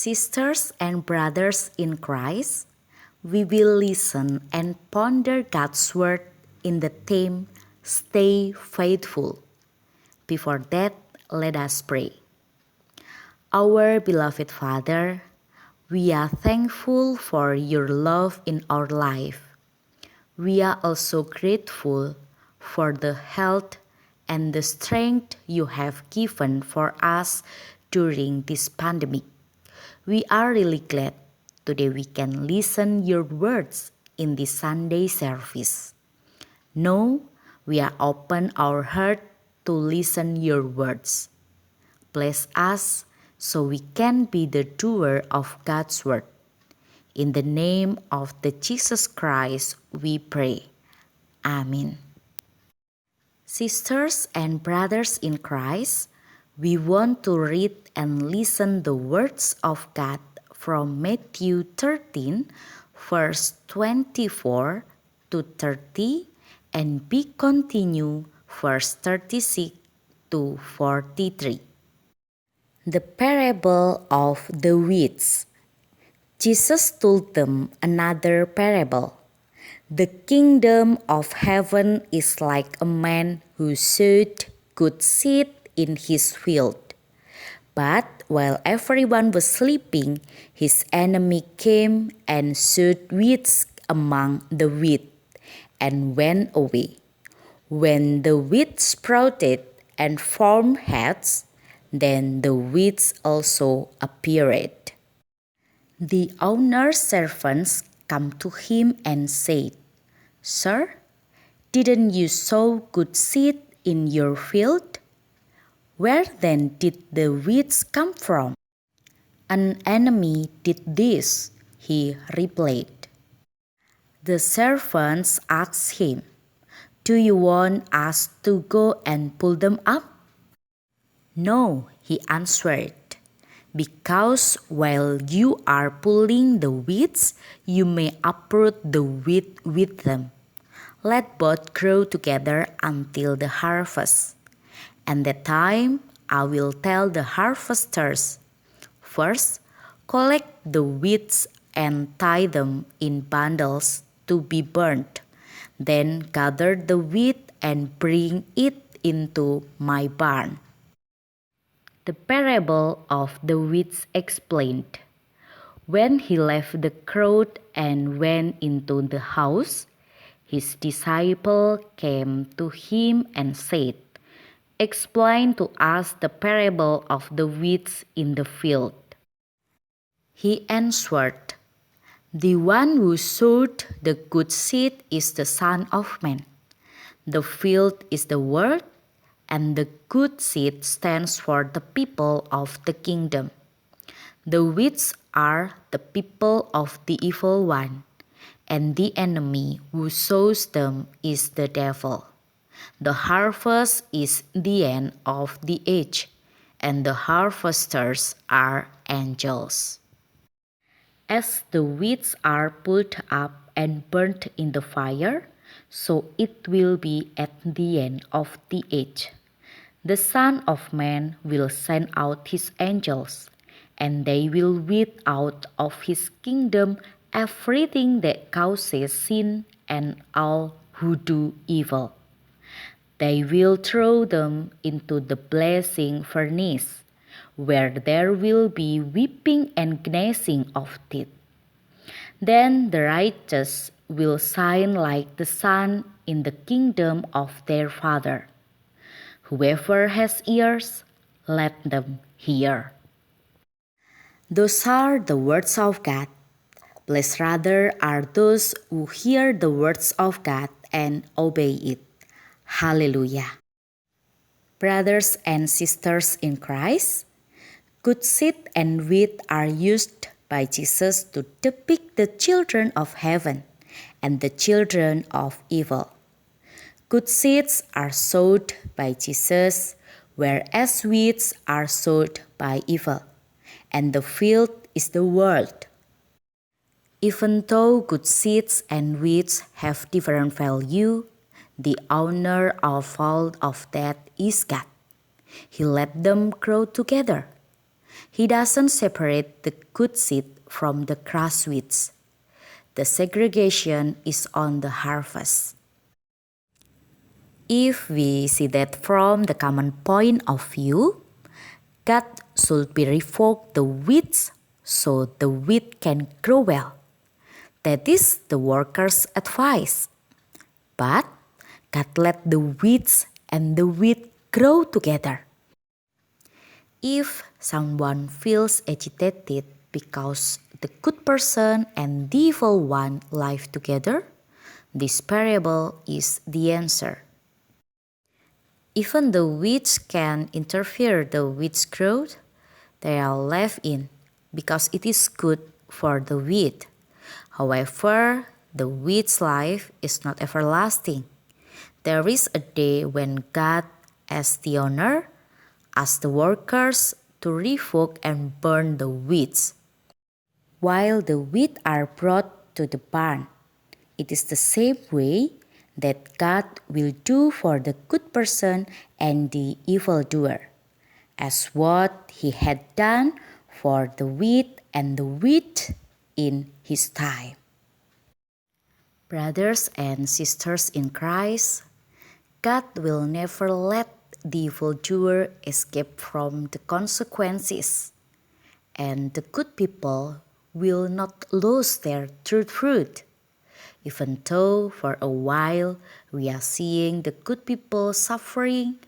Sisters and brothers in Christ, we will listen and ponder God's word in the theme Stay Faithful. Before that, let us pray. Our beloved Father, we are thankful for your love in our life. We are also grateful for the health and the strength you have given for us during this pandemic. We are really glad today we can listen your words in this Sunday service. Now, we are open our heart to listen your words. Bless us so we can be the doer of God's word. In the name of the Jesus Christ, we pray. Amen. Sisters and brothers in Christ, we want to read and listen the words of God from Matthew 13, verse 24 to 30, and we continue verse 36 to 43. The parable of the weeds. Jesus told them another parable. The kingdom of heaven is like a man who sowed good seed in his field. But while everyone was sleeping, his enemy came and sowed weeds among the wheat and went away. When the wheat sprouted and formed heads, then the weeds also appeared. The owner's servants came to him and said, "Sir, didn't you sow good seed in your field? Where then did the weeds come from?" "An enemy did this," he replied. The servants asked him, "Do you want us to go and pull them up?" "No," he answered, "because while you are pulling the weeds, you may uproot the wheat with them. Let both grow together until the harvest. And that time I will tell the harvesters, first, collect the weeds and tie them in bundles to be burnt. Then gather the wheat and bring it into my barn." The parable of the weeds explained. When he left the crowd and went into the house, his disciple came to him and said, "Explain to us the parable of the weeds in the field." He answered, "The one who sowed the good seed is the Son of Man. The field is the world, and the good seed stands for the people of the kingdom. The weeds are the people of the evil one, and the enemy who sows them is the devil. The harvest is the end of the age, and the harvesters are angels. As the weeds are pulled up and burnt in the fire, so it will be at the end of the age. The Son of Man will send out his angels, and they will weed out of his kingdom everything that causes sin and all who do evil. They will throw them into the blazing furnace, where there will be weeping and gnashing of teeth. Then the righteous will shine like the sun in the kingdom of their Father. Whoever has ears, let them hear." Those are the words of God. Blessed rather are those who hear the words of God and obey it. Hallelujah. Brothers and sisters in Christ, good seed and wheat are used by Jesus to depict the children of heaven and the children of evil. Good seeds are sowed by Jesus, whereas weeds are sowed by evil, and the field is the world. Even though good seeds and weeds have different value, the owner of all of that is God. He let them grow together. He doesn't separate the good seed from the crushed weeds. The segregation is on the harvest. If we see that from the common point of view, God should be revoked the weeds so the wheat can grow well. That is the worker's advice. But God let the weeds and the wheat grow together. If someone feels agitated because the good person and the evil one live together, this parable is the answer. Even the weeds can interfere the weed's growth, they are left in because it is good for the wheat. However, the wheat's life is not everlasting. There is a day when God, as the owner, asks the workers to revoke and burn the weeds, while the wheat are brought to the barn. It is the same way that God will do for the good person and the evildoer, as what he had done for the wheat and the wheat in his time. Brothers and sisters in Christ, God will never let the evildoer escape from the consequences, and the good people will not lose their true fruit. Even though for a while we are seeing the good people suffering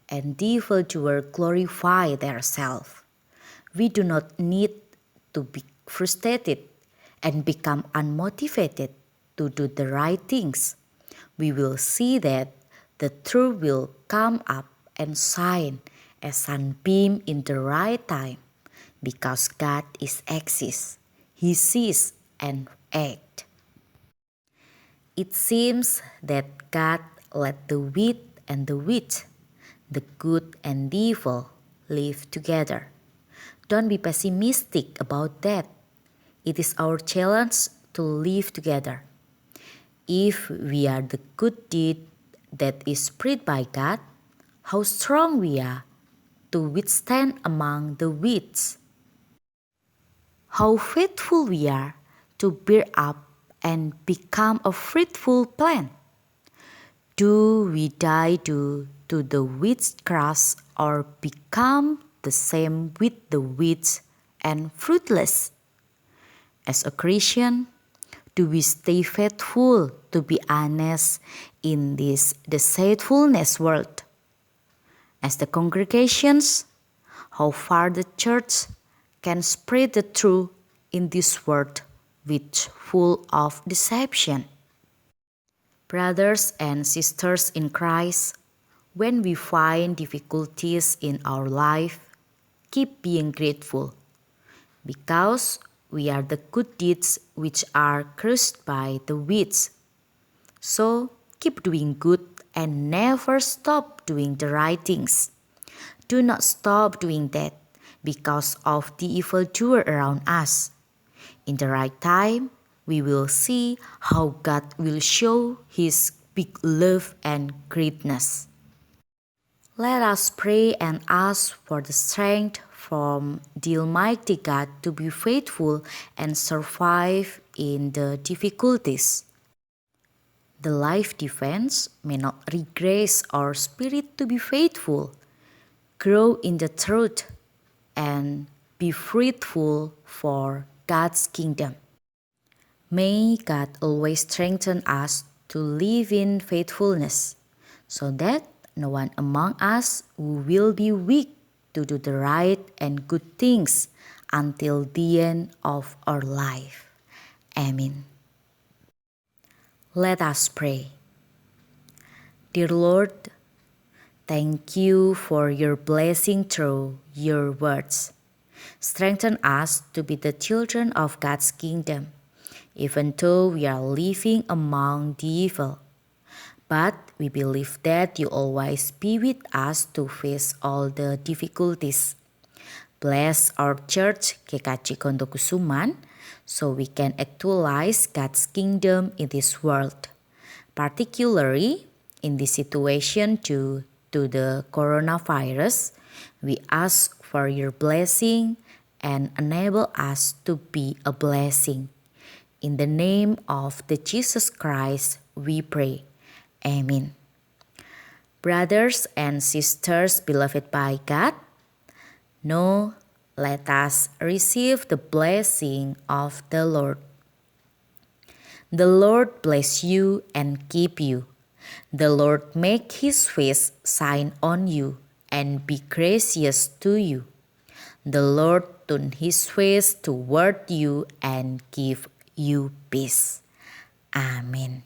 and the evildoer glorify themselves, we do not need to be frustrated and become unmotivated to do the right things. We will see that the truth will come up and shine as sunbeam in the right time, because God is exists. He sees and acts. It seems that God let the wheat and the wheat, the good and the evil, live together. Don't be pessimistic about that. It is our challenge to live together. If we are the good deed that is spread by God, how strong we are to withstand among the weeds. How faithful we are to bear up and become a fruitful plant. Do we die to the weeds grass or become the same with the weeds and fruitless? As a Christian, do we stay faithful to be honest in this deceitfulness world? As the congregations, how far the church can spread the truth in this world which full of deception? Brothers and sisters in Christ, when we find difficulties in our life, keep being grateful, because we are the good deeds which are crushed by the weeds. So keep doing good and never stop doing the right things. Do not stop doing that because of the evildoer around us. In the right time, we will see how God will show His big love and greatness. Let us pray and ask for the strength from the Almighty God to be faithful and survive in the difficulties. The life defense may not regress our spirit to be faithful, grow in the truth, and be fruitful for God's kingdom. May God always strengthen us to live in faithfulness, so that no one among us will be weak to do the right and good things until the end of our life. Amen. Let us pray. Dear Lord, thank you for your blessing through your words. Strengthen us to be the children of God's kingdom, even though we are living among the evil. But we believe that you always be with us to face all the difficulties. Bless our church, GKJ Kondokusuman, so we can actualize God's kingdom in this world, particularly in this situation due to the coronavirus. We ask for your blessing and enable us to be a blessing. In the name of the Jesus Christ, we pray. Amen. Brothers and sisters beloved by God, now let us receive the blessing of the Lord. The Lord bless you and keep you. The Lord make his face shine on you and be gracious to you. The Lord turn his face toward you and give you peace. Amen.